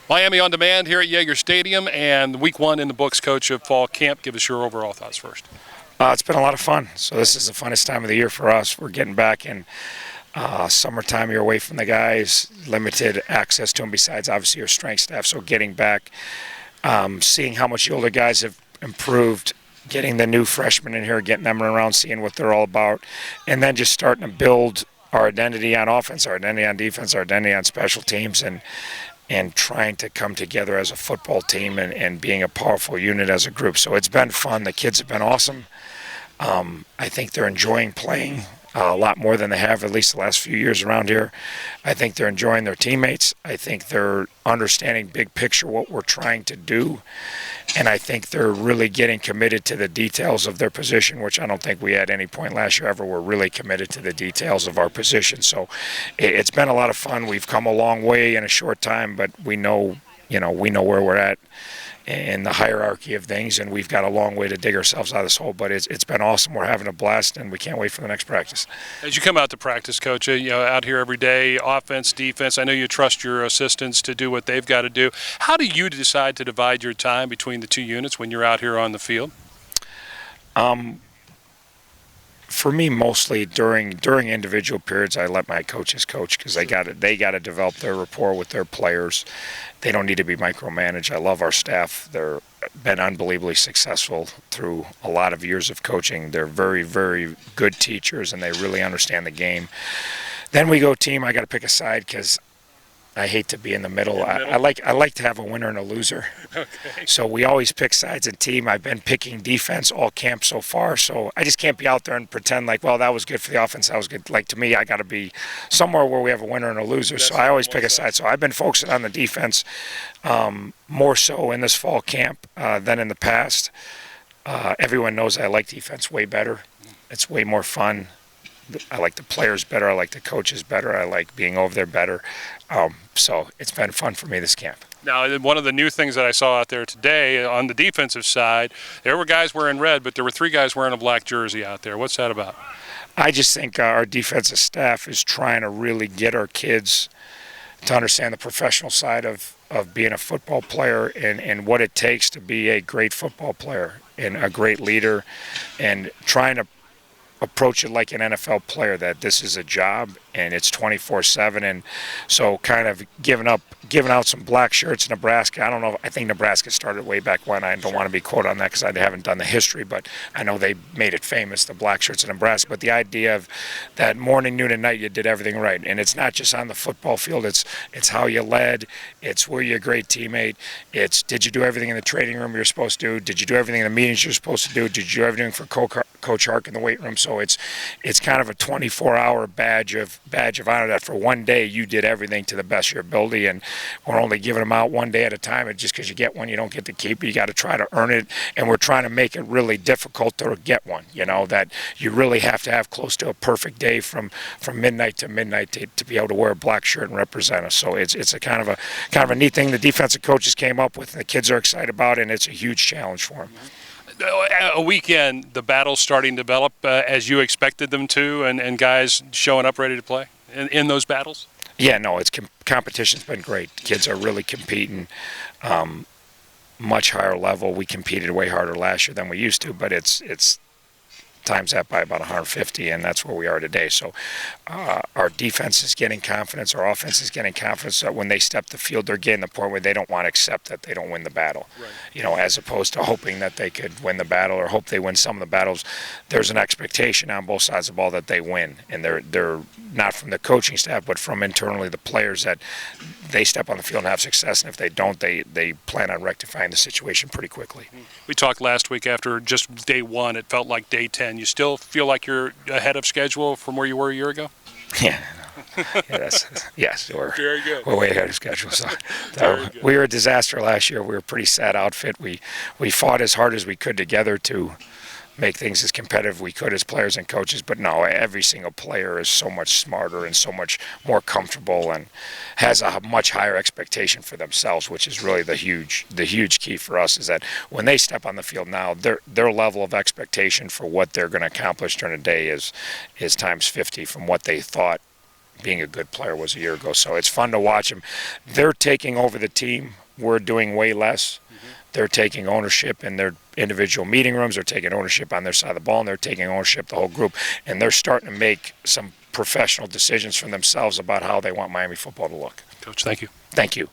Miami on Demand here at Yager Stadium, and week one in the books, Coach, of fall camp. Give us your overall thoughts first. It's been a lot of fun. So this is the funnest time of the year for us. We're getting back in summertime. You're away from the guys, limited access to them besides obviously your strength staff. So getting back, seeing how much the older guys have improved, getting the new freshmen in here, getting them around, seeing what they're all about, and then just starting to build our identity on offense, our identity on defense, our identity on special teams, and trying to come together as a football team and being a powerful unit as a group. So it's been fun. The kids have been awesome. I think they're enjoying playing a lot more than they have at least the last few years around here. I think they're enjoying their teammates. I think they're understanding big picture what we're trying to do. And I think they're really getting committed to the details of their position, which I don't think we at any point last year ever were really committed to the details of our position. So it's been a lot of fun. We've come a long way in a short time, but we know where we're at in the hierarchy of things, and we've got a long way to dig ourselves out of this hole, but it's been awesome. We're having a blast, and we can't wait for the next practice. As you come out to practice, Coach, out here every day, offense, defense, I know you trust your assistants to do what they've got to do. How do you decide to divide your time between the two units when you're out here on the field? For me, mostly during individual periods, I let my coaches coach because they got to develop their rapport with their players. They don't need to be micromanaged. I love our staff. They're been unbelievably successful through a lot of years of coaching. They're very, very good teachers, and they really understand the game. Then we go team. I got to pick a side because I hate to be in the middle. I like to have a winner and a loser. Okay. So we always pick sides and team. I've been picking defense all camp so far, so I just can't be out there and pretend like, well, that was good for the offense, that was good. Like, to me, I got to be somewhere where we have a winner and a loser. So I always pick a side. So I've been focusing on the defense more so in this fall camp than in the past. Everyone knows I like defense way better. It's way more fun. I like the players better. I like the coaches better. I like being over there better. So it's been fun for me this camp. Now, one of the new things that I saw out there today on the defensive side, there were guys wearing red, but there were 3 guys wearing a black jersey out there. What's that about? I just think our defensive staff is trying to really get our kids to understand the professional side of being a football player and what it takes to be a great football player and a great leader, and trying to approach it like an NFL player, that this is a job and it's 24/7. And so kind of giving out some black shirts in Nebraska. I don't know. I think Nebraska started way back when. I don't want to be quoted on that because I haven't done the history, but I know they made it famous, the black shirts in Nebraska. But the idea of that morning, noon, and night, you did everything right. And it's not just on the football field. It's how you led. It's were you a great teammate. It's did you do everything in the training room you're supposed to do? Did you do everything in the meetings you're supposed to do? Did you do everything for Coach Hark in the weight room? So it's kind of a 24-hour badge of honor that for one day you did everything to the best of your ability, and we're only giving them out one day at a time. And just because you get one, you don't get to keep it. You got to try to earn it, and we're trying to make it really difficult to get one. That you really have to have close to a perfect day from midnight to midnight to be able to wear a black shirt and represent us. So it's a kind of a neat thing the defensive coaches came up with, and the kids are excited about it, and it's a huge challenge for them. A weekend, the battle's starting to develop as you expected them to, and guys showing up ready to play in those battles? Yeah, no, competition's been great. Kids are really competing much higher level. We competed way harder last year than we used to, but it's times that by about 150, and that's where we are today. So our defense is getting confidence, our offense is getting confidence that when they step the field, they're getting the point where they don't want to accept that they don't win the battle. Right. As opposed to hoping that they could win the battle or hope they win some of the battles. There's an expectation on both sides of the ball that they win, and they're not from the coaching staff, but from internally the players, that they step on the field and have success, and if they don't, they plan on rectifying the situation pretty quickly. We talked last week after just day 1, it felt like day 10. You still feel like you're ahead of schedule from where you were a year ago? Yeah. Yes, Very good. We're way ahead of schedule. So we were a disaster last year. We were a pretty sad outfit. We fought as hard as we could together to make things as competitive we could as players and coaches, but no, every single player is so much smarter and so much more comfortable and has a much higher expectation for themselves, which is really the huge key for us, is that when they step on the field now, their level of expectation for what they're going to accomplish during the day is times 50 from what they thought being a good player was a year ago. So it's fun to watch them. They're taking over the team. We're doing way less. They're taking ownership in their individual meeting rooms. They're taking ownership on their side of the ball, and they're taking ownership the whole group. And they're starting to make some professional decisions for themselves about how they want Miami football to look. Coach, thank you. Thank you.